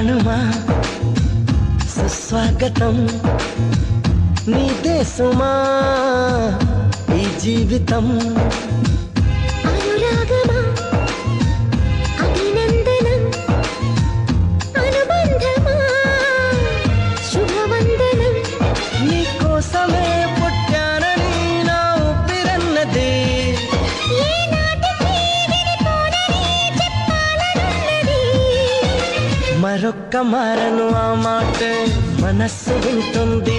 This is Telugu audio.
ప్రాణమా సుస్వాగతం నీదే సుమా ఈ జీవితం అనురాగమా అభినందనం అనుబంధమా శుభవందనం నీకోసమే పుట్టానని నా ఊపిరన్నది మరొక్క మారను ఆ మాట మనస్సు వింటుంది